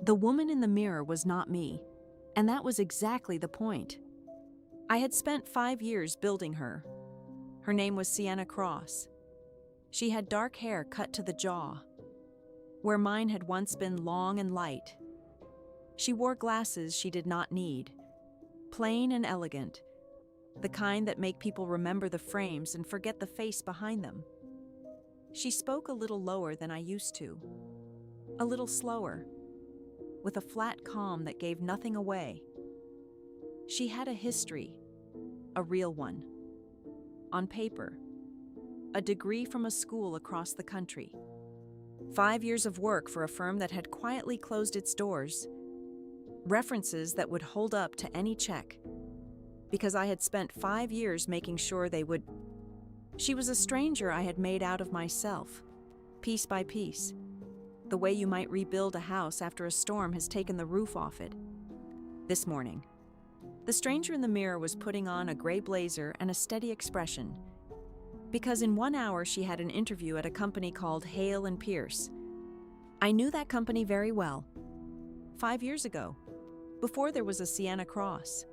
The woman in the mirror was not me, and that was exactly the point. I had spent 5 years building her. Her name was Sienna Cross. She had dark hair cut to the jaw, where mine had once been long and light. She wore glasses she did not need, plain and elegant, the kind that make people remember the frames and forget the face behind them. She spoke a little lower than I used to, a little slower, with a flat calm that gave nothing away. She had a history, a real one. On paper, a degree from a school across the country. 5 years of work for a firm that had quietly closed its doors. References that would hold up to any check, because I had spent 5 years making sure they would. She was a stranger I had made out of myself, piece by piece, the way you might rebuild a house after a storm has taken the roof off it. This morning, the stranger in the mirror was putting on a gray blazer and a steady expression, because in 1 hour she had an interview at a company called Hale and Pierce. I knew that company very well. 5 years ago, before there was a Sienna Cross.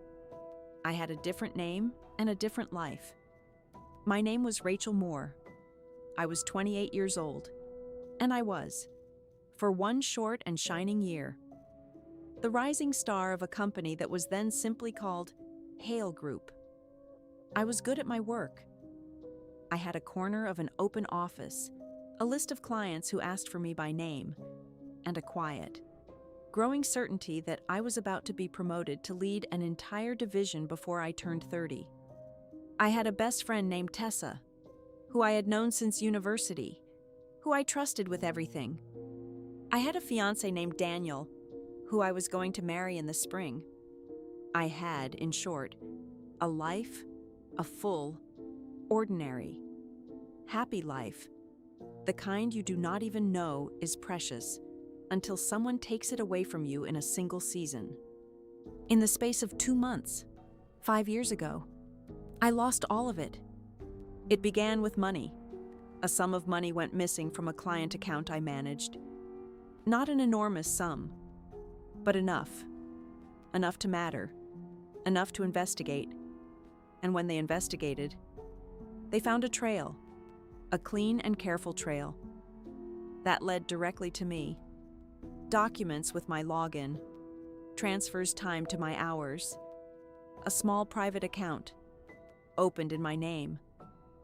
I had a different name and a different life. My name was Rachel Moore. I was 28 years old, and I was, for one short and shining year, the rising star of a company that was then simply called Hale Group. I was good at my work. I had a corner of an open office, a list of clients who asked for me by name, and a quiet, growing certainty that I was about to be promoted to lead an entire division before I turned 30. I had a best friend named Tessa, who I had known since university, who I trusted with everything. I had a fiancé named Daniel, who I was going to marry in the spring. I had, in short, a life, a full, ordinary, happy life, the kind you do not even know is precious until someone takes it away from you in a single season. In the space of 2 months, 5 years ago, I lost all of it. It began with money. A sum of money went missing from a client account I managed. Not an enormous sum, but enough. Enough to matter. Enough to investigate. And when they investigated, they found a trail, a clean and careful trail. That led directly to me. Documents with my login, transfers timed to my hours, a small private account, opened in my name,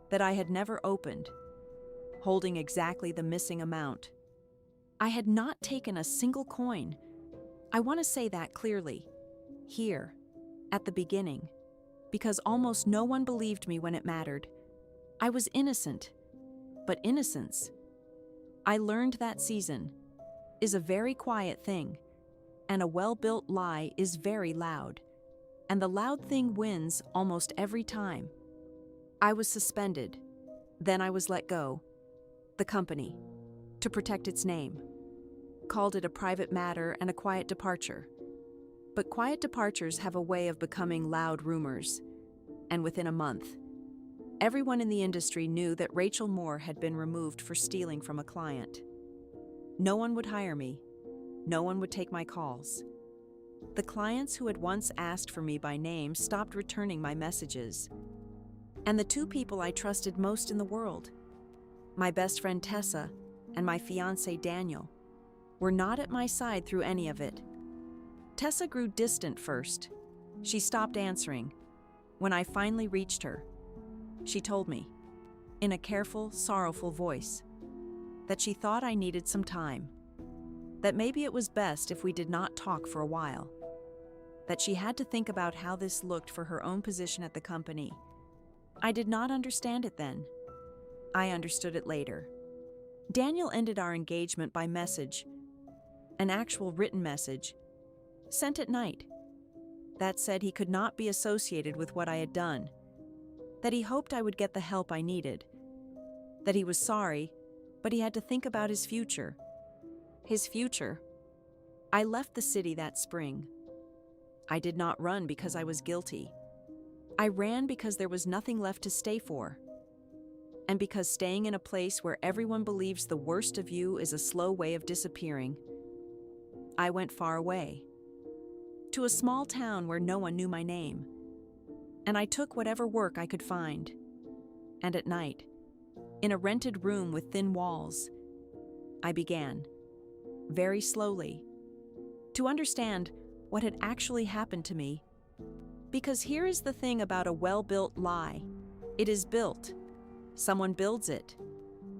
that I had never opened, holding exactly the missing amount. I had not taken a single coin. I want to say that clearly, here, at the beginning, because almost no one believed me when it mattered. I was innocent, but innocence, I learned that season, is a very quiet thing, and a well-built lie is very loud, and the loud thing wins almost every time. I was suspended, then I was let go. The company, to protect its name, called it a private matter and a quiet departure. But quiet departures have a way of becoming loud rumors, and within a month, everyone in the industry knew that Rachel Moore had been removed for stealing from a client. No one would hire me. No one would take my calls. The clients who had once asked for me by name stopped returning my messages. And the 2 people I trusted most in the world, my best friend Tessa and my fiancé Daniel, were not at my side through any of it. Tessa grew distant first. She stopped answering. When I finally reached her, she told me, in a careful, sorrowful voice, that she thought I needed some time, that maybe it was best if we did not talk for a while, that she had to think about how this looked for her own position at the company. I did not understand it then. I understood it later. Daniel ended our engagement by message, an actual written message, sent at night, that said he could not be associated with what I had done, that he hoped I would get the help I needed, that he was sorry, but he had to think about his future. His future. I left the city that spring. I did not run because I was guilty. I ran because there was nothing left to stay for. And because staying in a place where everyone believes the worst of you is a slow way of disappearing. I went far away, to a small town where no one knew my name, and I took whatever work I could find. And at night, in a rented room with thin walls, I began, very slowly, to understand what had actually happened to me. Because here is the thing about a well-built lie. It is built. Someone builds it.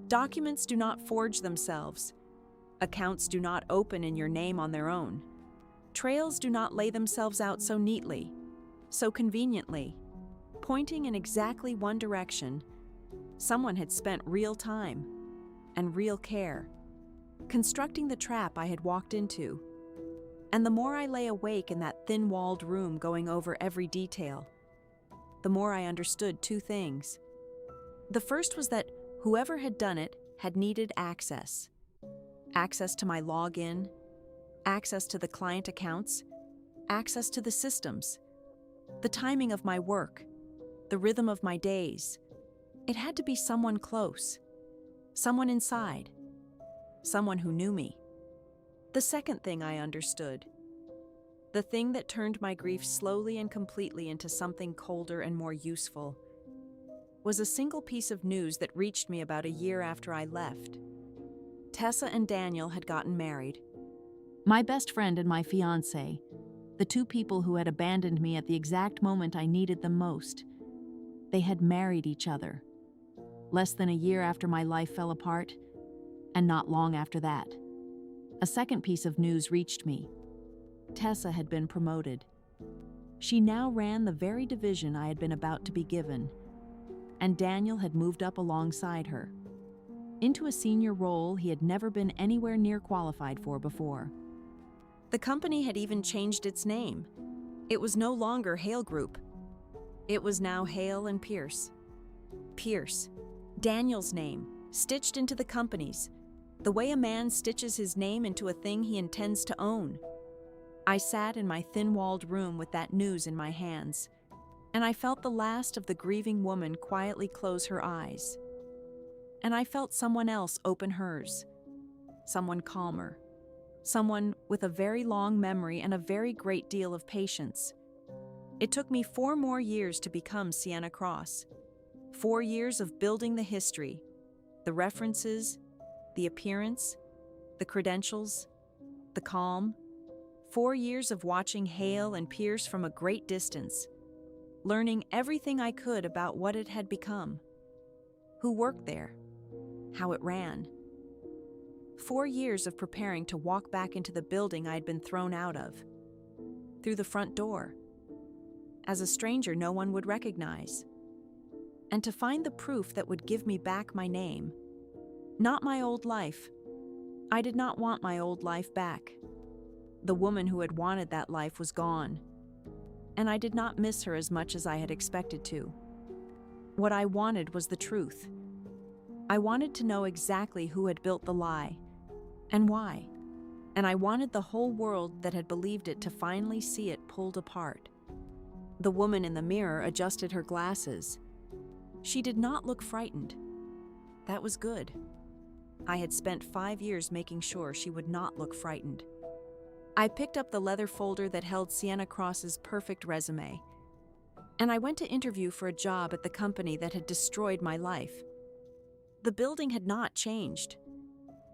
Documents do not forge themselves. Accounts do not open in your name on their own. Trails do not lay themselves out so neatly, so conveniently, pointing in exactly one direction. Someone had spent real time and real care constructing the trap I had walked into. And the more I lay awake in that thin-walled room going over every detail, the more I understood two things. The first was that whoever had done it had needed access. Access to my login, access to the client accounts, access to the systems, the timing of my work, the rhythm of my days. It had to be someone close, someone inside, someone who knew me. The second thing I understood, the thing that turned my grief slowly and completely into something colder and more useful, was a single piece of news that reached me about a year after I left. Tessa and Daniel had gotten married. My best friend and my fiancé, the two people who had abandoned me at the exact moment I needed them most, they had married each other. Less than a year after my life fell apart, and not long after that. A second piece of news reached me. Tessa had been promoted. She now ran the very division I had been about to be given, and Daniel had moved up alongside her, into a senior role he had never been anywhere near qualified for before. The company had even changed its name. It was no longer Hale Group. It was now Hale and Pierce. Pierce, Daniel's name, stitched into the company's, the way a man stitches his name into a thing he intends to own. I sat in my thin-walled room with that news in my hands, and I felt the last of the grieving woman quietly close her eyes. And I felt someone else open hers, someone calmer, someone with a very long memory and a very great deal of patience. It took me 4 more years to become Sienna Cross, 4 years of building the history, the references, the appearance, the credentials, the calm, 4 years of watching Hale and Pierce from a great distance, learning everything I could about what it had become, who worked there, how it ran. 4 years of preparing to walk back into the building I'd been thrown out of, through the front door, as a stranger no one would recognize, and to find the proof that would give me back my name. Not my old life. I did not want my old life back. The woman who had wanted that life was gone, and I did not miss her as much as I had expected to. What I wanted was the truth. I wanted to know exactly who had built the lie, and why, and I wanted the whole world that had believed it to finally see it pulled apart. The woman in the mirror adjusted her glasses. She did not look frightened. That was good. I had spent 5 years making sure she would not look frightened. I picked up the leather folder that held Sienna Cross's perfect resume, and I went to interview for a job at the company that had destroyed my life. The building had not changed.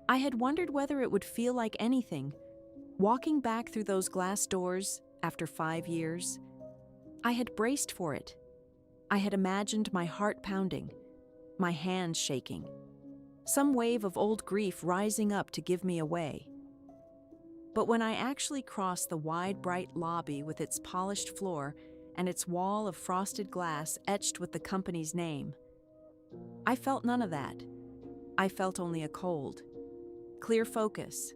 I had wondered whether it would feel like anything, walking back through those glass doors after 5 years. I had braced for it. I had imagined my heart pounding, my hands shaking, some wave of old grief rising up to give me away. But when I actually crossed the wide, bright lobby with its polished floor and its wall of frosted glass etched with the company's name, I felt none of that. I felt only a cold, clear focus,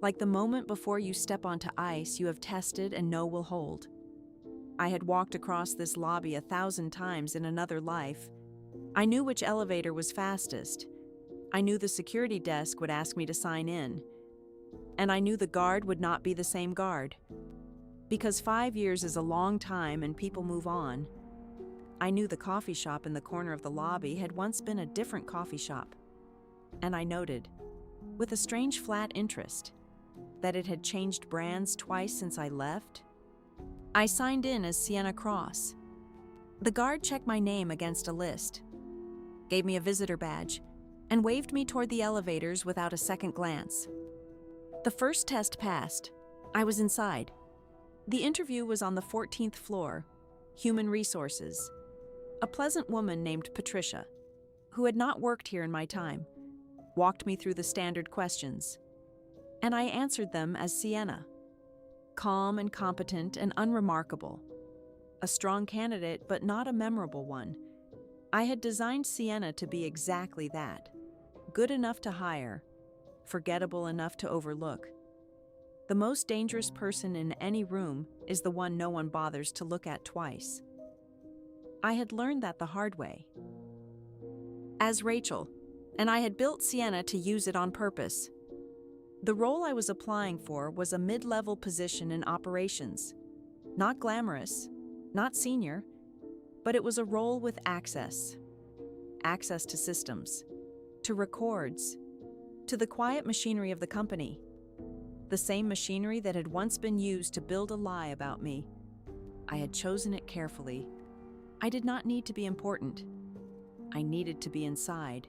like the moment before you step onto ice you have tested and know will hold. I had walked across this lobby 1,000 times in another life. I knew which elevator was fastest. I knew the security desk would ask me to sign in. And I knew the guard would not be the same guard. Because 5 years is a long time and people move on. I knew the coffee shop in the corner of the lobby had once been a different coffee shop. And I noted, with a strange flat interest, That it had changed brands twice since I left? I signed in as Sienna Cross. The guard checked my name against a list, gave me a visitor badge, and waved me toward the elevators without a second glance. The first test passed. I was inside. The interview was on the 14th floor, Human Resources. A pleasant woman named Patricia, who had not worked here in my time, walked me through the standard questions, and I answered them as Sienna. Calm and competent and unremarkable. A strong candidate, but not a memorable one. I had designed Sienna to be exactly that. Good enough to hire, forgettable enough to overlook. The most dangerous person in any room is the one no one bothers to look at twice. I had learned that the hard way. As Rachel, and I had built Sienna to use it on purpose. The role I was applying for was a mid-level position in operations. Not glamorous, not senior, but it was a role with access. Access to systems, to records, to the quiet machinery of the company. The same machinery that had once been used to build a lie about me. I had chosen it carefully. I did not need to be important. I needed to be inside,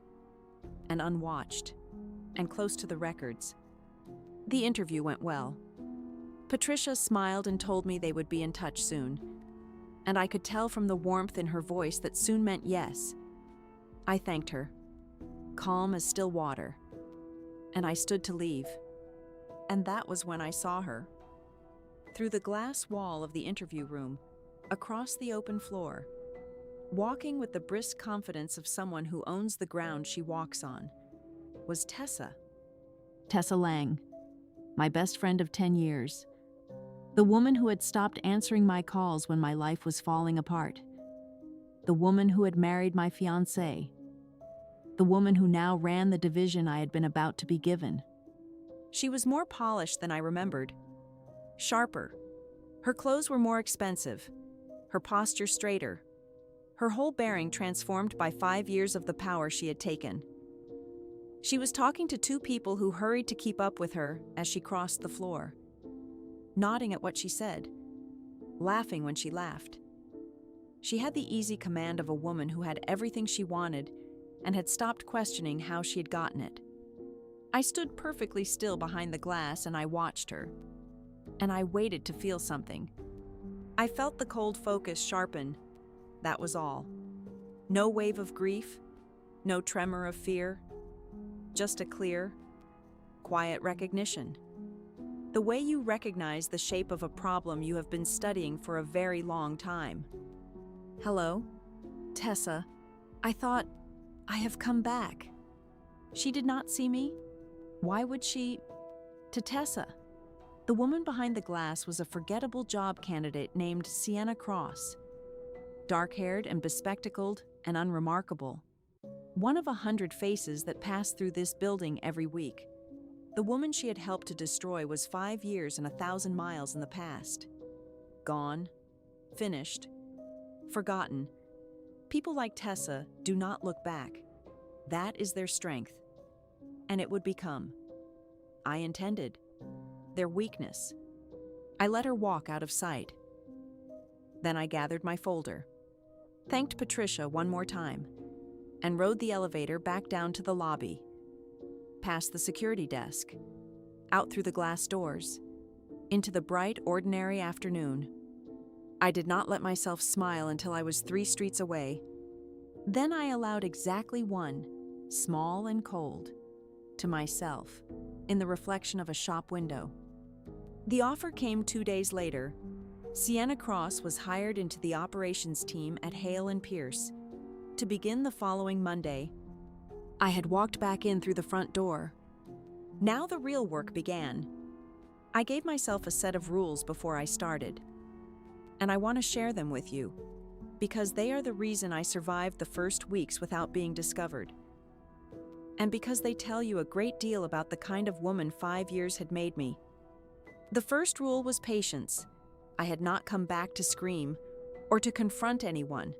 and unwatched, and close to the records. The interview went well. Patricia smiled and told me they would be in touch soon, and I could tell from the warmth in her voice that soon meant yes. I thanked her, calm as still water, and I stood to leave. And that was when I saw her. Through the glass wall of the interview room, across the open floor, walking with the brisk confidence of someone who owns the ground she walks on, was Tessa. Tessa Lang, my best friend of 10 years. The woman who had stopped answering my calls when my life was falling apart. The woman who had married my fiancé. The woman who now ran the division I had been about to be given. She was more polished than I remembered. Sharper. Her clothes were more expensive. Her posture straighter. Her whole bearing transformed by 5 years of the power she had taken. She was talking to two people who hurried to keep up with her as she crossed the floor, nodding at what she said, laughing when she laughed. She had the easy command of a woman who had everything she wanted and had stopped questioning how she had gotten it. I stood perfectly still behind the glass and I watched her, and I waited to feel something. I felt the cold focus sharpen. That was all. No wave of grief, no tremor of fear, just a clear, quiet recognition. The way you recognize the shape of a problem you have been studying for a very long time. Hello, Tessa. I thought, I have come back. She did not see me. Why would she? To Tessa. The woman behind the glass was a forgettable job candidate named Sienna Cross. Dark-haired and bespectacled and unremarkable. One of 100 faces that passed through this building every week. The woman she had helped to destroy was 5 years and 1,000 miles in the past. Gone, finished, forgotten. People like Tessa do not look back. That is their strength. And it would become, I intended, their weakness. I let her walk out of sight. Then I gathered my folder, thanked Patricia one more time, and rode the elevator back down to the lobby, past the security desk, out through the glass doors, into the bright, ordinary afternoon. I did not let myself smile until I was 3 streets away. Then I allowed exactly one, small and cold, to myself, in the reflection of a shop window. The offer came 2 days later. Sienna Cross was hired into the operations team at Hale and Pierce to begin the following Monday. I had walked back in through the front door. Now the real work began. I gave myself a set of rules before I started, and I want to share them with you, because they are the reason I survived the first weeks without being discovered, and because they tell you a great deal about the kind of woman 5 years had made me. The first rule was patience. I had not come back to scream, or to confront anyone,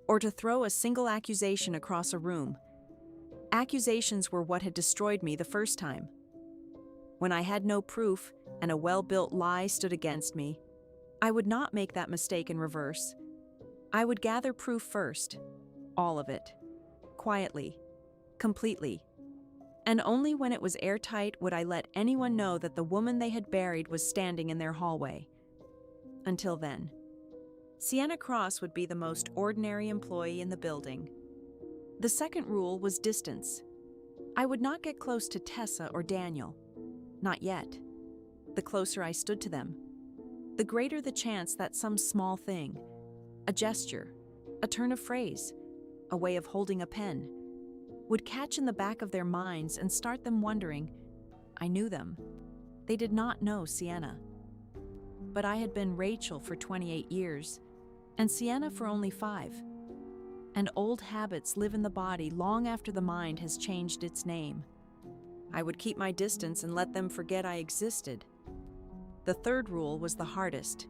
or to throw a single accusation across a room. Accusations were what had destroyed me the first time. When I had no proof and a well-built lie stood against me, I would not make that mistake in reverse. I would gather proof first, all of it, quietly, completely. And only when it was airtight would I let anyone know that the woman they had buried was standing in their hallway. Until then, Sienna Cross would be the most ordinary employee in the building. The second rule was distance. I would not get close to Tessa or Daniel. Not yet. The closer I stood to them, the greater the chance that some small thing, a gesture, a turn of phrase, a way of holding a pen, would catch in the back of their minds and start them wondering. I knew them. They did not know Sienna. But I had been Rachel for 28 years, and Sienna for only 5. And old habits live in the body long after the mind has changed its name. I would keep my distance and let them forget I existed. The third rule was the hardest.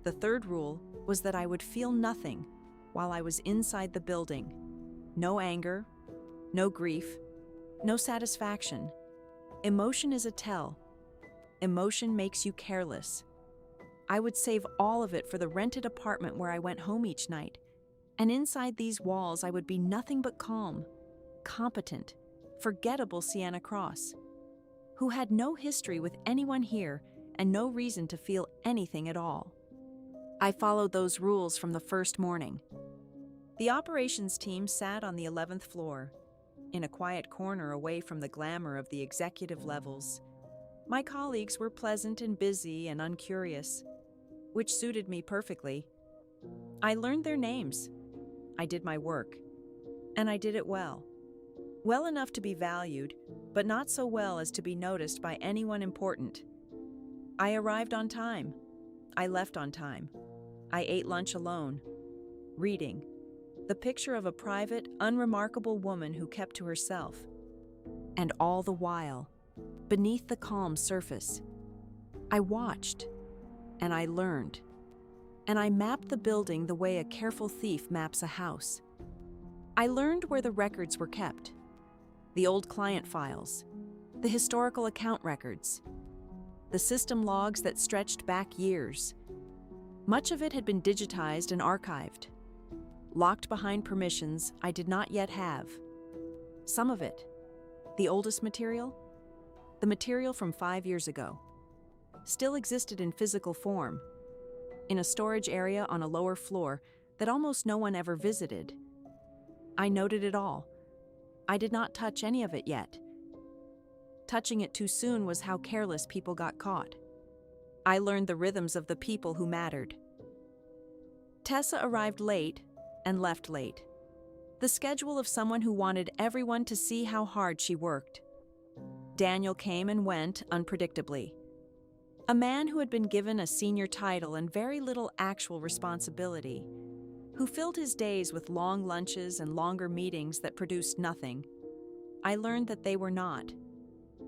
The third rule was that I would feel nothing while I was inside the building. No anger, no grief, no satisfaction. Emotion is a tell. Emotion makes you careless. I would save all of it for the rented apartment where I went home each night. And inside these walls, I would be nothing but calm, competent, forgettable Sienna Cross, who had no history with anyone here and no reason to feel anything at all. I followed those rules from the first morning. The operations team sat on the 11th floor, in a quiet corner away from the glamour of the executive levels. My colleagues were pleasant and busy and uncurious, which suited me perfectly. I learned their names. I did my work, and I did it well. Well enough to be valued, but not so well as to be noticed by anyone important. I arrived on time. I left on time. I ate lunch alone, reading, the picture of a private, unremarkable woman who kept to herself. And all the while, beneath the calm surface, I watched, and I learned, and I mapped the building the way a careful thief maps a house. I learned where the records were kept, the old client files, the historical account records, the system logs that stretched back years. Much of it had been digitized and archived, locked behind permissions I did not yet have. Some of it, the oldest material, the material from 5 years ago, still existed in physical form, in a storage area on a lower floor that almost no one ever visited. I noted it all. I did not touch any of it yet. Touching it too soon was how careless people got caught. I learned the rhythms of the people who mattered. Tessa arrived late and left late. The schedule of someone who wanted everyone to see how hard she worked. Daniel came and went unpredictably. A man who had been given a senior title and very little actual responsibility, who filled his days with long lunches and longer meetings that produced nothing. I learned that they were not,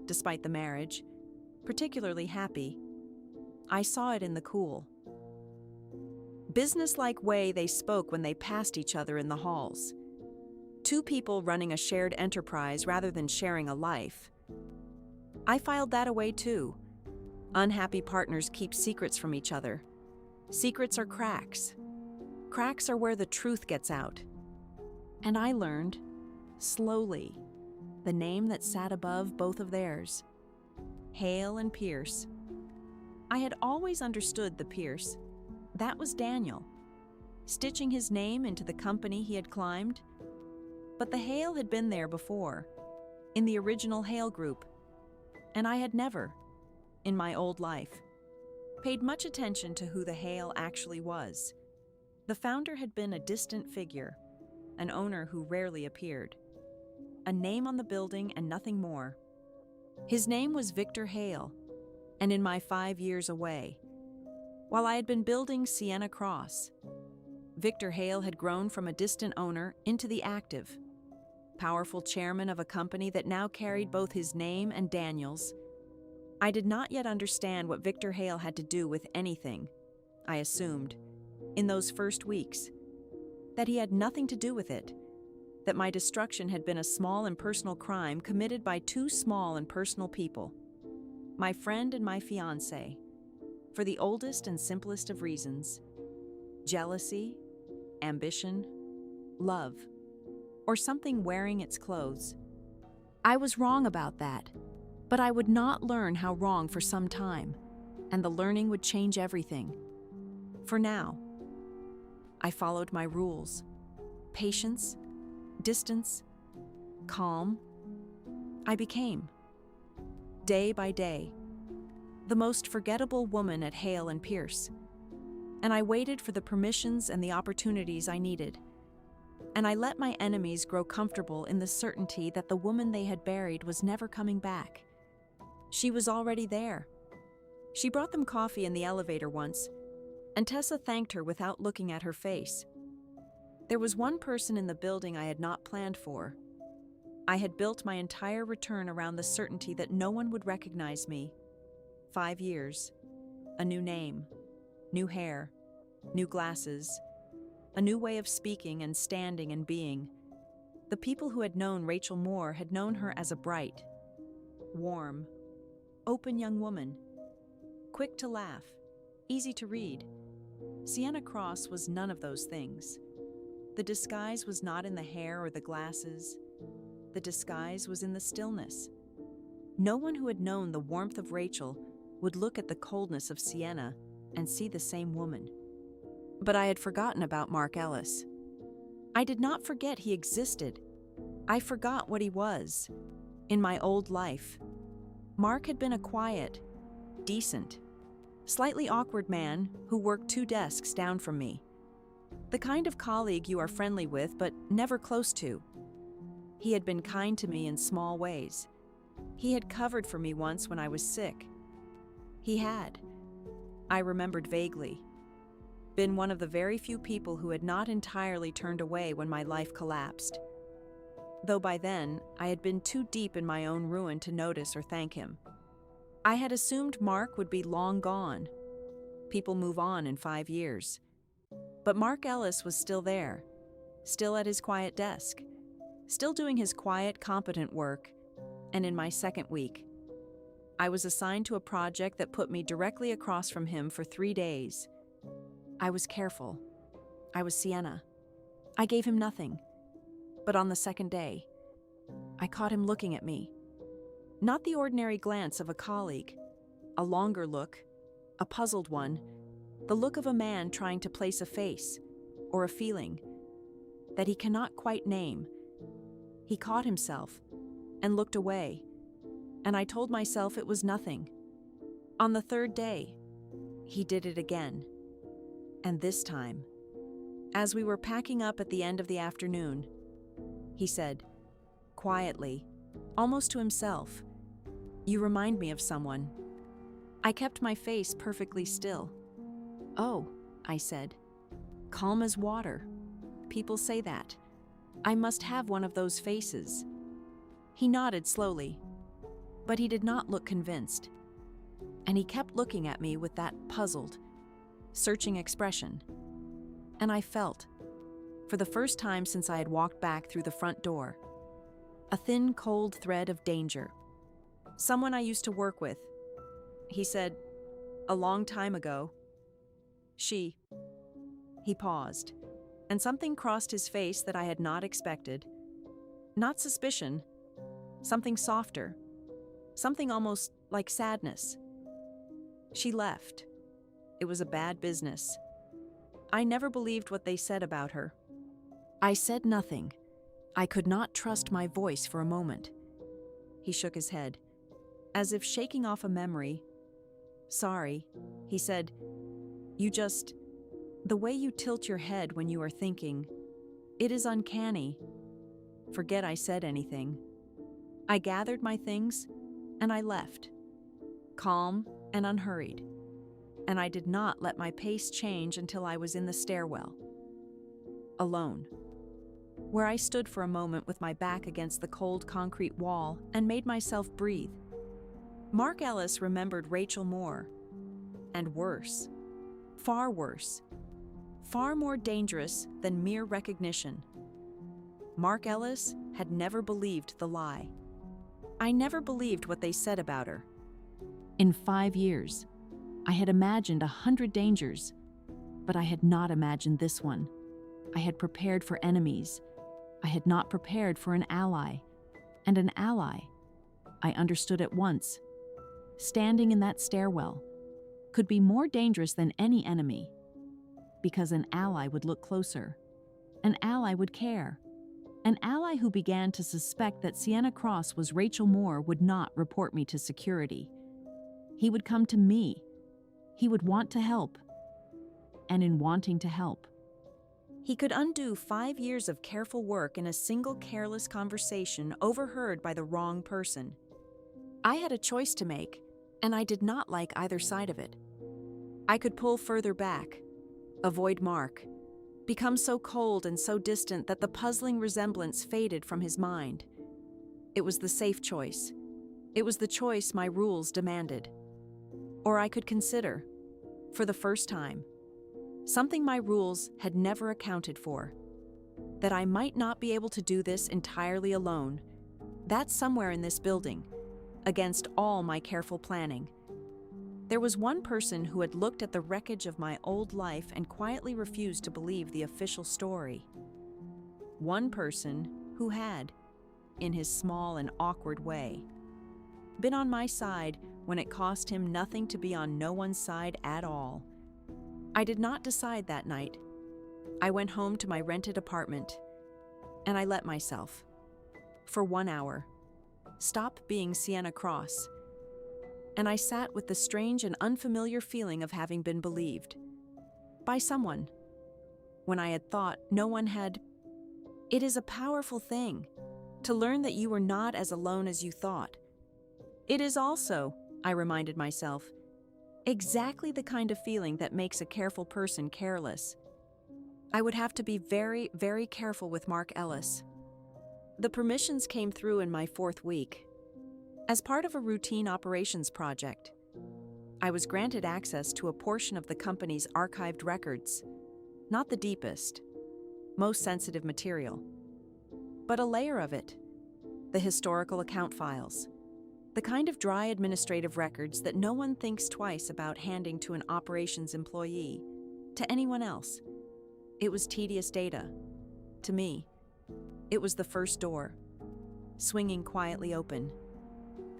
despite the marriage, particularly happy. I saw it in the cool, businesslike way they spoke when they passed each other in the halls. Two people running a shared enterprise rather than sharing a life. I filed that away too. Unhappy partners keep secrets from each other. Secrets are cracks. Cracks are where the truth gets out. And I learned, slowly, the name that sat above both of theirs. Hale and Pierce. I had always understood the Pierce. That was Daniel, stitching his name into the company he had climbed. But the Hale had been there before, in the original Hale group, and I had never, in my old life, paid much attention to who the Hale actually was. The founder had been a distant figure, an owner who rarely appeared, a name on the building and nothing more. His name was Victor Hale, and in my 5 years away, while I had been building Sienna Cross, Victor Hale had grown from a distant owner into the active, powerful chairman of a company that now carried both his name and Daniel's. I did not yet understand what Victor Hale had to do with anything. I assumed, in those first weeks, that he had nothing to do with it, that my destruction had been a small and personal crime committed by two small and personal people. my friend and my fiancé, for the oldest and simplest of reasons: jealousy, ambition, love, or something wearing its clothes. I was wrong about that, but I would not learn how wrong for some time, and the learning would change everything. For now, I followed my rules: patience, distance, calm. I became, day by day, the most forgettable woman at Hale and Pierce. And I waited for the permissions and the opportunities I needed. And I let my enemies grow comfortable in the certainty that the woman they had buried was never coming back. She was already there. She brought them coffee in the elevator once, and Tessa thanked her without looking at her face. There was one person in the building I had not planned for. I had built my entire return around the certainty that no one would recognize me. 5 years, a new name, new hair, new glasses, a new way of speaking and standing and being. The people who had known Rachel Moore had known her as a bright, warm, open young woman, quick to laugh, easy to read. Sienna Cross was none of those things. The disguise was not in the hair or the glasses. The disguise was in the stillness. No one who had known the warmth of Rachel would look at the coldness of Sienna and see the same woman. But I had forgotten about Mark Ellis. I did not forget he existed. I forgot what he was. In my old life, Mark had been a quiet, decent, slightly awkward man who worked 2 desks down from me. The kind of colleague you are friendly with but never close to. He had been kind to me in small ways. He had covered for me once when I was sick. He had, I remembered vaguely, been one of the very few people who had not entirely turned away when my life collapsed. Though by then, I had been too deep in my own ruin to notice or thank him. I had assumed Mark would be long gone. People move on in 5 years. But Mark Ellis was still there, still at his quiet desk, still doing his quiet, competent work, and in my second week, I was assigned to a project that put me directly across from him for 3 days. I was careful. I was Sienna. I gave him nothing. But on the second day, I caught him looking at me. Not the ordinary glance of a colleague, a longer look, a puzzled one, the look of a man trying to place a face, or a feeling, that he cannot quite name. He caught himself and looked away, and I told myself it was nothing. On the third day, he did it again. And this time, as we were packing up at the end of the afternoon, he said, quietly, almost to himself, "You remind me of someone." I kept my face perfectly still. "Oh," I said, "calm as water. People say that. I must have one of those faces." He nodded slowly, but he did not look convinced. And he kept looking at me with that puzzled, searching expression. And I felt, for the first time since I had walked back through the front door, a thin, cold thread of danger. "Someone I used to work with," he said, "a long time ago. She." He paused, and something crossed his face that I had not expected. Not suspicion, something softer, something almost like sadness. "She left. It was a bad business. I never believed what they said about her." I said nothing. I could not trust my voice for a moment. He shook his head, as if shaking off a memory. "Sorry," he said. The way you tilt your head when you are thinking, it is uncanny. Forget I said anything." I gathered my things, and I left, calm and unhurried, and I did not let my pace change until I was in the stairwell, alone, where I stood for a moment with my back against the cold concrete wall and made myself breathe. Mark Ellis remembered Rachel Moore, and worse, far worse, far more dangerous than mere recognition. Mark Ellis had never believed the lie. I never believed what they said about her. In 5 years, I had imagined 100 dangers, but I had not imagined this one. I had prepared for enemies. I had not prepared for an ally. And an ally, I understood at once, standing in that stairwell, could be more dangerous than any enemy, because an ally would look closer. An ally would care. An ally who began to suspect that Sienna Cross was Rachel Moore would not report me to security. He would come to me. He would want to help. And in wanting to help, he could undo 5 years of careful work in a single careless conversation overheard by the wrong person. I had a choice to make, and I did not like either side of it. I could pull further back, avoid Mark, become so cold and so distant that the puzzling resemblance faded from his mind. It was the safe choice. It was the choice my rules demanded. Or I could consider, for the first time, something my rules had never accounted for, that I might not be able to do this entirely alone, that somewhere in this building, against all my careful planning, there was one person who had looked at the wreckage of my old life and quietly refused to believe the official story. One person who had, in his small and awkward way, been on my side when it cost him nothing to be on no one's side at all. I did not decide that night. I went home to my rented apartment, and I let myself, for 1 hour, stop being Sienna Cross, and I sat with the strange and unfamiliar feeling of having been believed by someone, when I had thought no one had. It is a powerful thing to learn that you are not as alone as you thought. It is also, I reminded myself, exactly the kind of feeling that makes a careful person careless. I would have to be very, very careful with Mark Ellis. The permissions came through in my 4th week. As part of a routine operations project, I was granted access to a portion of the company's archived records, not the deepest, most sensitive material, but a layer of it, the historical account files, the kind of dry administrative records that no one thinks twice about handing to an operations employee, to anyone else. It was tedious data. To me, it was the first door, swinging quietly open,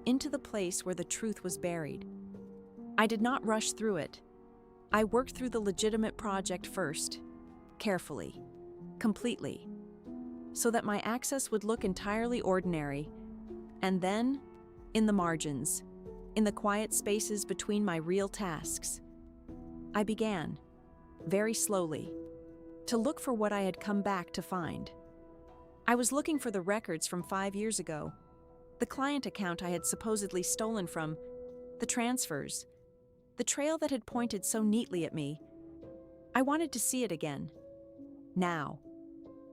into the place where the truth was buried. I did not rush through it. I worked through the legitimate project first, carefully, completely, so that my access would look entirely ordinary, and then, in the margins, in the quiet spaces between my real tasks, I began, very slowly, to look for what I had come back to find. I was looking for the records from 5 years ago, the client account I had supposedly stolen from, the transfers, the trail that had pointed so neatly at me. I wanted to see it again, now,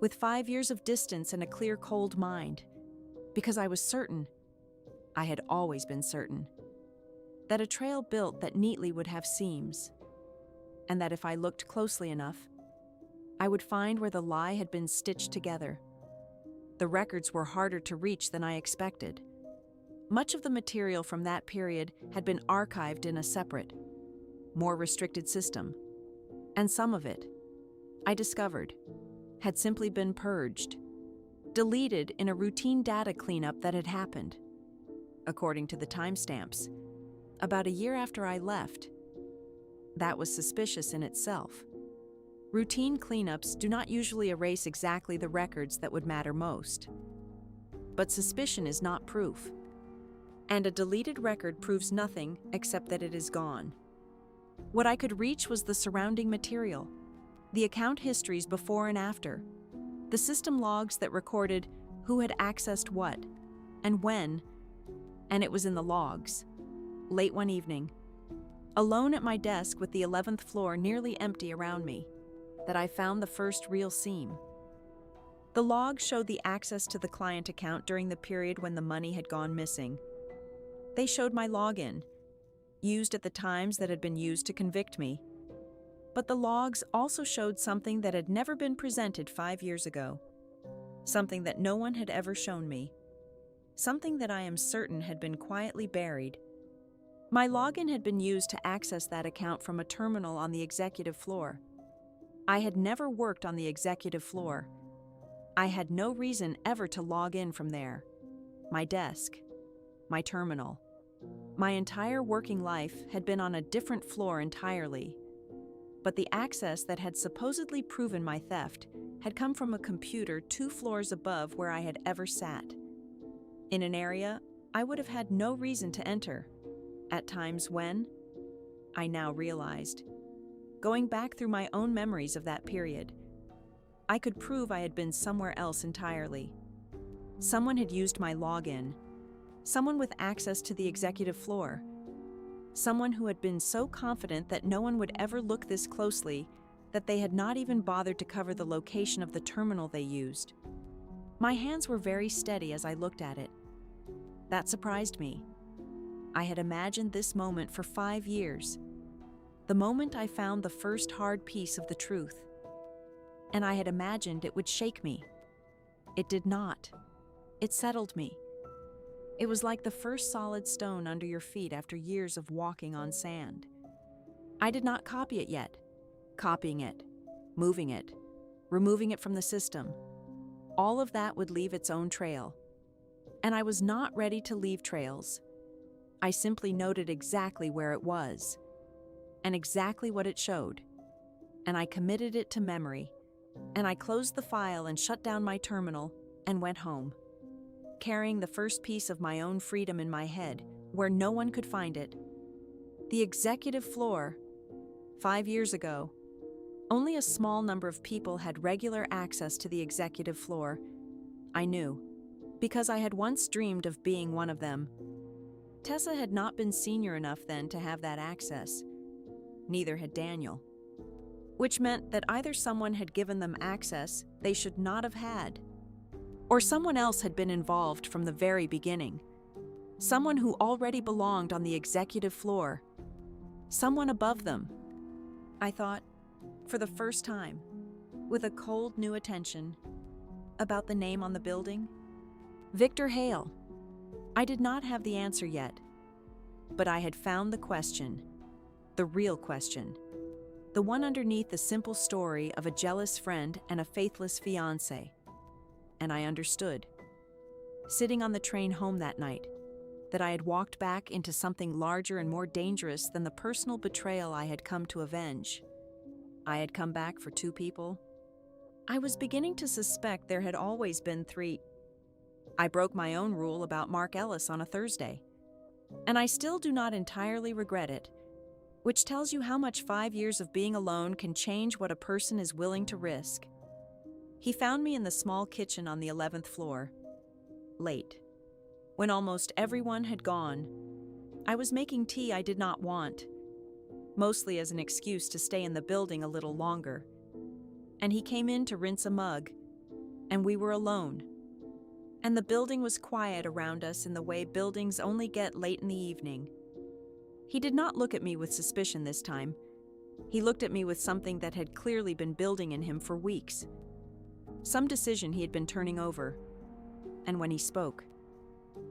with 5 years of distance and a clear, cold mind, because I was certain, I had always been certain, that a trail built that neatly would have seams, and that if I looked closely enough, I would find where the lie had been stitched together. The records were harder to reach than I expected. Much of the material from that period had been archived in a separate, more restricted system, and some of it, I discovered, had simply been purged, deleted in a routine data cleanup that had happened, according to the timestamps, about a year after I left. That was suspicious in itself. Routine cleanups do not usually erase exactly the records that would matter most. But suspicion is not proof. And a deleted record proves nothing except that it is gone. What I could reach was the surrounding material, the account histories before and after, the system logs that recorded who had accessed what, and when, and it was in the logs. Late one evening, alone at my desk with the 11th floor nearly empty around me, that I found the first real seam. The log showed the access to the client account during the period when the money had gone missing. They showed my login, used at the times that had been used to convict me. But the logs also showed something that had never been presented 5 years ago, something that no one had ever shown me, something that I am certain had been quietly buried. My login had been used to access that account from a terminal on the executive floor. I had never worked on the executive floor. I had no reason ever to log in from there. My desk, my terminal. My entire working life had been on a different floor entirely. But the access that had supposedly proven my theft had come from a computer 2 floors above where I had ever sat. In an area I would have had no reason to enter. At times when, I now realized, going back through my own memories of that period, I could prove I had been somewhere else entirely. Someone had used my login. Someone with access to the executive floor. Someone who had been so confident that no one would ever look this closely that they had not even bothered to cover the location of the terminal they used. My hands were very steady as I looked at it. That surprised me. I had imagined this moment for 5 years. The moment I found the first hard piece of the truth. And I had imagined it would shake me. It did not. It settled me. It was like the first solid stone under your feet after years of walking on sand. I did not copy it yet. Copying it, moving it, removing it from the system. All of that would leave its own trail. And I was not ready to leave trails. I simply noted exactly where it was, and exactly what it showed. And I committed it to memory. And I closed the file and shut down my terminal and went home, carrying the first piece of my own freedom in my head, where no one could find it. The executive floor. 5 years ago, only a small number of people had regular access to the executive floor. I knew, because I had once dreamed of being one of them. Tessa had not been senior enough then to have that access. Neither had Daniel. Which meant that either someone had given them access they should not have had, or someone else had been involved from the very beginning. Someone who already belonged on the executive floor. Someone above them. I thought, for the first time, with a cold new attention, about the name on the building. Victor Hale. I did not have the answer yet, but I had found the question, the real question. The one underneath the simple story of a jealous friend and a faithless fiancé. And I understood, sitting on the train home that night, that I had walked back into something larger and more dangerous than the personal betrayal I had come to avenge. I had come back for 2 people. I was beginning to suspect there had always been 3. I broke my own rule about Mark Ellis on a Thursday, and I still do not entirely regret it. Which tells you how much 5 years of being alone can change what a person is willing to risk. He found me in the small kitchen on the 11th floor. Late. When almost everyone had gone. I was making tea I did not want, mostly as an excuse to stay in the building a little longer. And he came in to rinse a mug, and we were alone. And the building was quiet around us in the way buildings only get late in the evening. He did not look at me with suspicion this time. He looked at me with something that had clearly been building in him for weeks. Some decision he had been turning over. And when he spoke,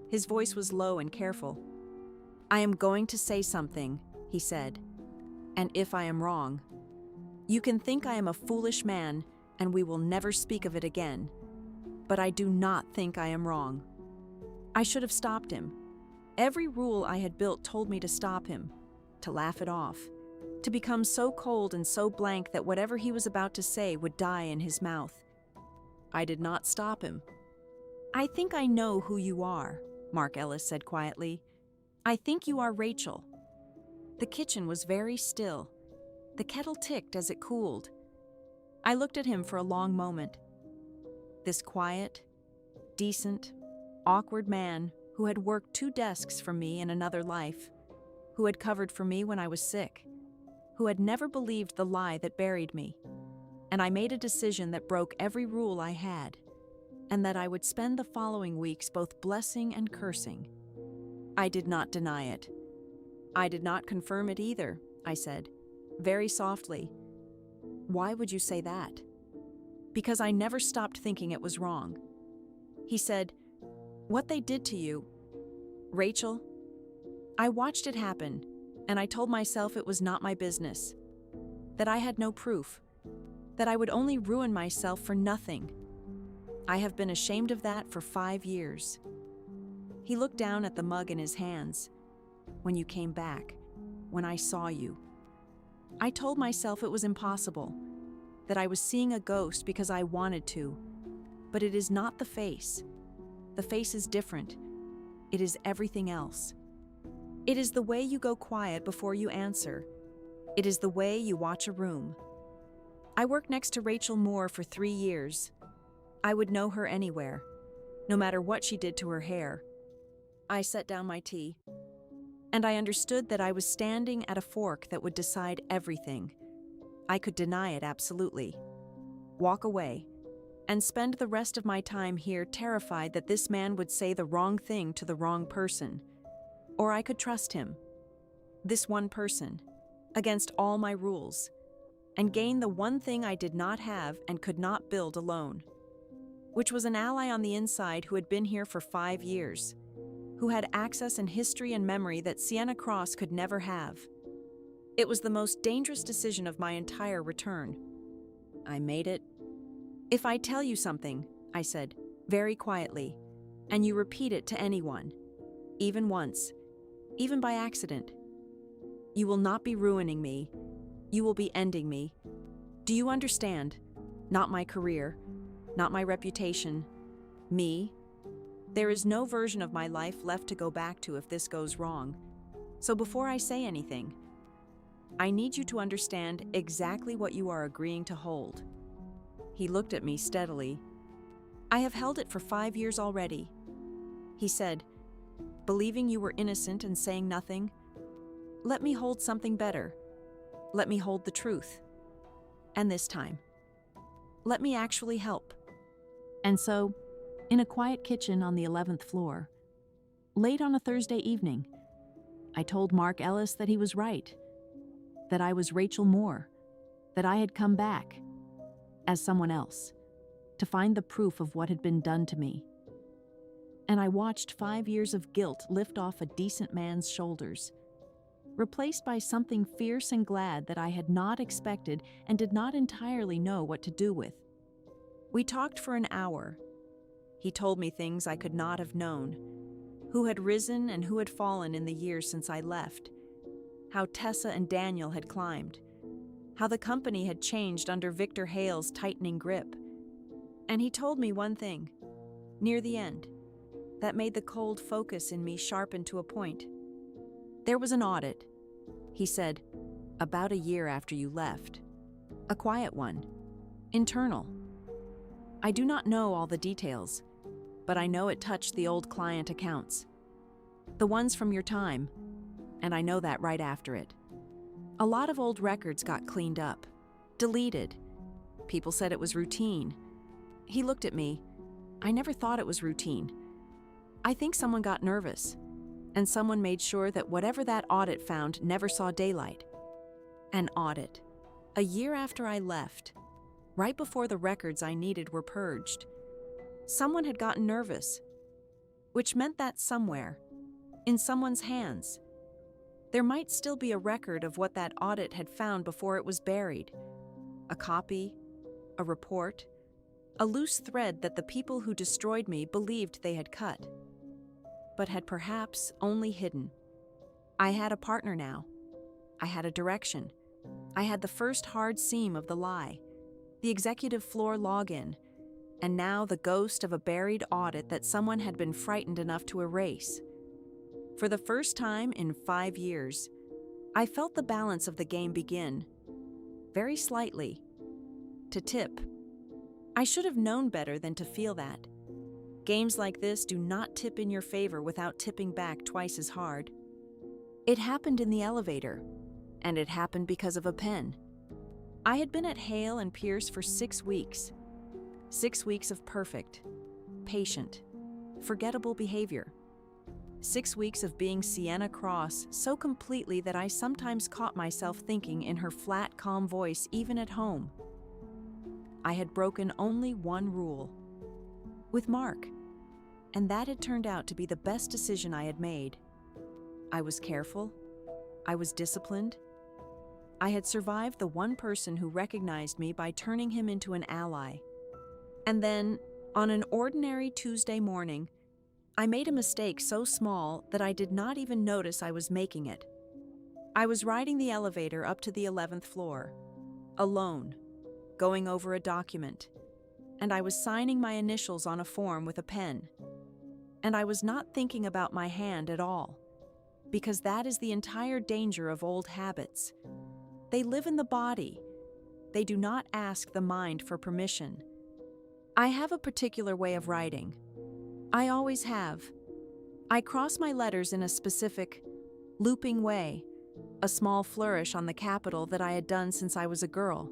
his voice was low and careful. "I am going to say something," he said. "And if I am wrong, you can think I am a foolish man and we will never speak of it again. But I do not think I am wrong." I should have stopped him. Every rule I had built told me to stop him, to laugh it off, to become so cold and so blank that whatever he was about to say would die in his mouth. I did not stop him. "I think I know who you are," Mark Ellis said quietly. "I think you are Rachel." The kitchen was very still. The kettle ticked as it cooled. I looked at him for a long moment. This quiet, decent, awkward man who had worked 2 desks for me in another life, who had covered for me when I was sick, who had never believed the lie that buried me. And I made a decision that broke every rule I had, and that I would spend the following weeks both blessing and cursing. I did not deny it. I did not confirm it either, I said, very softly. "Why would you say that?" "Because I never stopped thinking it was wrong." He said, "What they did to you, Rachel, I watched it happen, and I told myself it was not my business, that I had no proof, that I would only ruin myself for nothing. I have been ashamed of that for 5 years. He looked down at the mug in his hands. When you came back, when I saw you, I told myself it was impossible, that I was seeing a ghost because I wanted to. But it is not the face. The face is different. It is everything else. It is the way you go quiet before you answer. It is the way you watch a room. I worked next to Rachel Moore for 3 years. I would know her anywhere, no matter what she did to her hair. I set down my tea, and I understood that I was standing at a fork that would decide everything. I could deny it absolutely, walk away, and spend the rest of my time here terrified that this man would say the wrong thing to the wrong person. Or I could trust him, this one person, against all my rules, and gain the one thing I did not have and could not build alone, which was an ally on the inside who had been here for 5 years, who had access and history and memory that Sienna Cross could never have. It was the most dangerous decision of my entire return. I made it. If I tell you something, I said, very quietly, and you repeat it to anyone, even once, even by accident, you will not be ruining me. You will be ending me. Do you understand? Not my career, not my reputation, me. There is no version of my life left to go back to if this goes wrong. So before I say anything, I need you to understand exactly what you are agreeing to hold. He looked at me steadily. I have held it for 5 years already. He said, believing you were innocent and saying nothing. Let me hold something better. Let me hold the truth. And this time, let me actually help. And so, in a quiet kitchen on the 11th floor, late on a Thursday evening, I told Mark Ellis that he was right, that I was Rachel Moore, that I had come back, as someone else, to find the proof of what had been done to me. And I watched 5 years of guilt lift off a decent man's shoulders, replaced by something fierce and glad that I had not expected and did not entirely know what to do with. We talked for an hour. He told me things I could not have known, who had risen and who had fallen in the years since I left, how Tessa and Daniel had climbed, how the company had changed under Victor Hale's tightening grip. And he told me one thing, near the end, that made the cold focus in me sharpen to a point. There was an audit, he said, about a year after you left. A quiet one, internal. I do not know all the details, but I know it touched the old client accounts, the ones from your time, and I know that right after it. A lot of old records got cleaned up, deleted. People said it was routine. He looked at me. I never thought it was routine. I think someone got nervous, and someone made sure that whatever that audit found never saw daylight. An audit. A year after I left, right before the records I needed were purged. Someone had gotten nervous, which meant that somewhere, in someone's hands, there might still be a record of what that audit had found before it was buried. A copy, a report, a loose thread that the people who destroyed me believed they had cut, but had perhaps only hidden. I had a partner now. I had a direction. I had the first hard seam of the lie, the executive floor login, and now the ghost of a buried audit that someone had been frightened enough to erase. For the first time in 5 years, I felt the balance of the game begin, very slightly, to tip. I should have known better than to feel that. Games like this do not tip in your favor without tipping back twice as hard. It happened in the elevator, and it happened because of a pen. I had been at Hale and Pierce for 6 weeks. 6 weeks of perfect, patient, forgettable behavior. 6 weeks of being Sienna Cross so completely that I sometimes caught myself thinking in her flat, calm voice even at home. I had broken only one rule, with Mark, and that had turned out to be the best decision I had made. I was careful. I was disciplined. I had survived the one person who recognized me by turning him into an ally. And then, on an ordinary Tuesday morning, I made a mistake so small that I did not even notice I was making it. I was riding the elevator up to the 11th floor, alone, going over a document, and I was signing my initials on a form with a pen. And I was not thinking about my hand at all, because that is the entire danger of old habits. They live in the body. They do not ask the mind for permission. I have a particular way of writing. I always have. I cross my letters in a specific, looping way, a small flourish on the capital that I had done since I was a girl,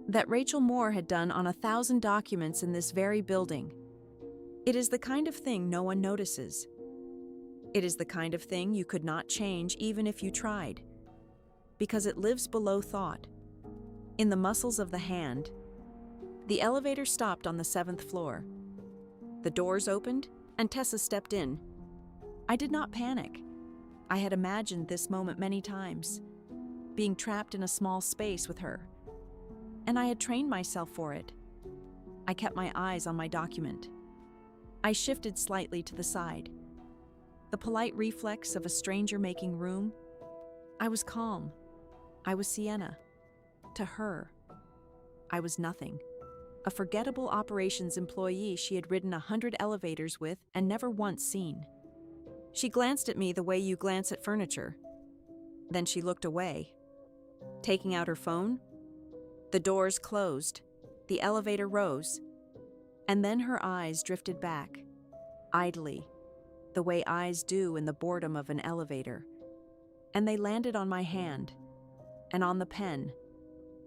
that Rachel Moore had done on 1,000 documents in this very building. It is the kind of thing no one notices. It is the kind of thing you could not change even if you tried, because it lives below thought, in the muscles of the hand. The elevator stopped on the 7th floor. The doors opened, and Tessa stepped in. I did not panic. I had imagined this moment many times, being trapped in a small space with her, and I had trained myself for it. I kept my eyes on my document. I shifted slightly to the side. The polite reflex of a stranger making room. I was calm. I was Sienna. To her, I was nothing. A forgettable operations employee she had ridden 100 elevators with and never once seen. She glanced at me the way you glance at furniture. Then she looked away. Taking out her phone, the doors closed, the elevator rose, and then her eyes drifted back, idly, the way eyes do in the boredom of an elevator. And they landed on my hand, and on the pen,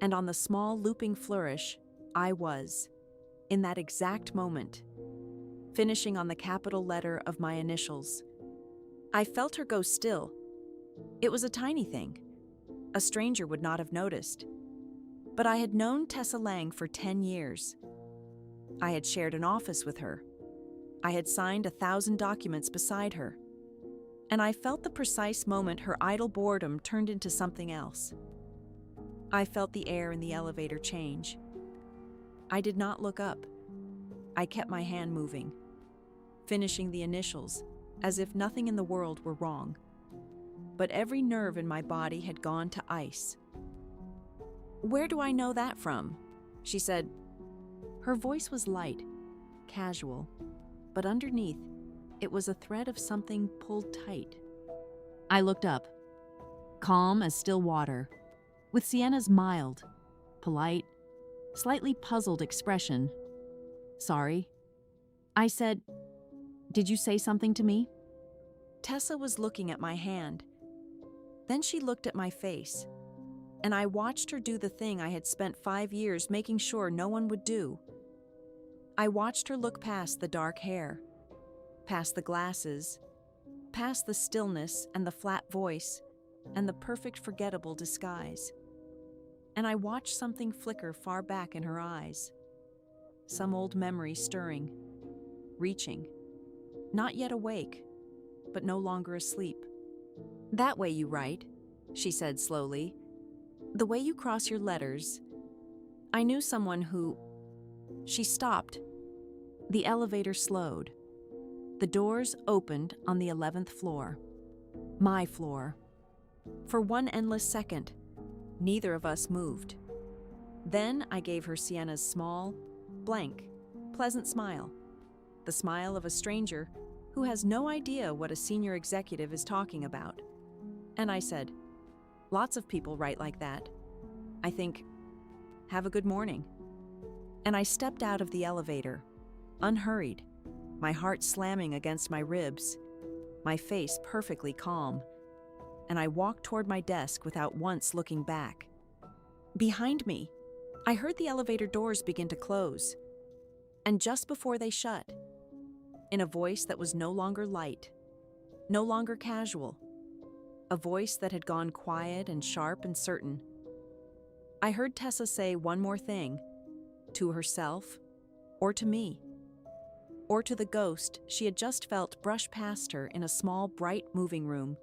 and on the small looping flourish I was, in that exact moment, finishing on the capital letter of my initials. I felt her go still. It was a tiny thing. A stranger would not have noticed. But I had known Tessa Lang for 10 years. I had shared an office with her. I had signed 1,000 documents beside her. And I felt the precise moment her idle boredom turned into something else. I felt the air in the elevator change. I did not look up. I kept my hand moving, finishing the initials, as if nothing in the world were wrong. But every nerve in my body had gone to ice. "Where do I know that from?" she said. Her voice was light, casual, but underneath, it was a thread of something pulled tight. I looked up, calm as still water, with Sienna's mild, polite, slightly puzzled expression. "Sorry." I said, "Did you say something to me?" Tessa was looking at my hand. Then she looked at my face, and I watched her do the thing I had spent 5 years making sure no one would do. I watched her look past the dark hair, past the glasses, past the stillness and the flat voice, and the perfect forgettable disguise. And I watched something flicker far back in her eyes. Some old memory stirring, reaching, not yet awake, but no longer asleep. "That way you write," she said slowly. "The way you cross your letters. I knew someone who..." She stopped. The elevator slowed. The doors opened on the 11th floor. My floor. For one endless second, neither of us moved. Then I gave her Sienna's small, blank, pleasant smile. The smile of a stranger who has no idea what a senior executive is talking about. And I said, "Lots of people write like that. I think, have a good morning." And I stepped out of the elevator, unhurried, my heart slamming against my ribs, my face perfectly calm, and I walked toward my desk without once looking back. Behind me, I heard the elevator doors begin to close, and just before they shut, in a voice that was no longer light, no longer casual, a voice that had gone quiet and sharp and certain, I heard Tessa say one more thing, to herself, or to me, or to the ghost she had just felt brush past her in a small, bright moving room.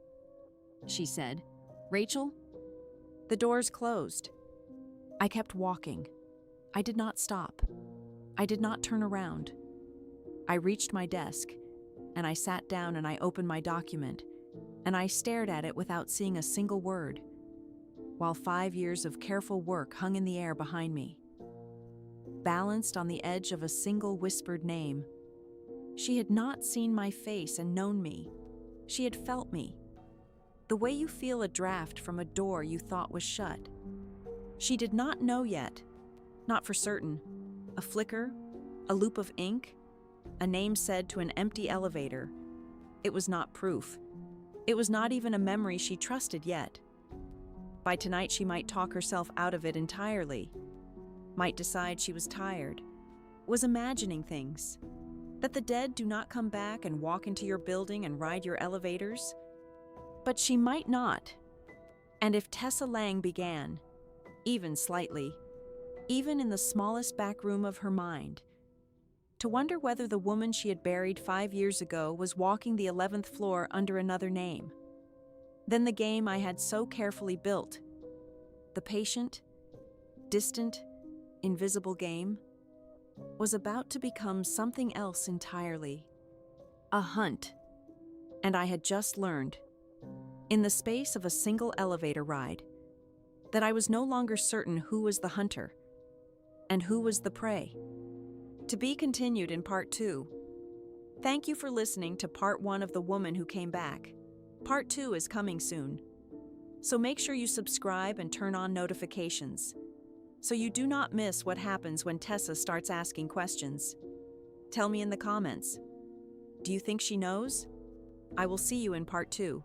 she said. "Rachel?" The doors closed. I kept walking. I did not stop. I did not turn around. I reached my desk, and I sat down and I opened my document, and I stared at it without seeing a single word, while 5 years of careful work hung in the air behind me. Balanced on the edge of a single whispered name. She had not seen my face and known me. She had felt me. The way you feel a draft from a door you thought was shut. She did not know yet, not for certain. A flicker, a loop of ink, a name said to an empty elevator. It was not proof. It was not even a memory she trusted yet. By tonight she might talk herself out of it entirely, might decide she was tired, was imagining things, that the dead do not come back and walk into your building and ride your elevators. But she might not. And if Tessa Lang began, even slightly, even in the smallest back room of her mind, to wonder whether the woman she had buried 5 years ago was walking the 11th floor under another name, then the game I had so carefully built, the patient, distant, invisible game, was about to become something else entirely. A hunt. And I had just learned, in the space of a single elevator ride, that I was no longer certain who was the hunter and who was the prey. To be continued in part 2. Thank you for listening to part 1 of The Woman Who Came Back. Part 2 is coming soon. So make sure you subscribe and turn on notifications, so you do not miss what happens when Tessa starts asking questions. Tell me in the comments. Do you think she knows? I will see you in part 2.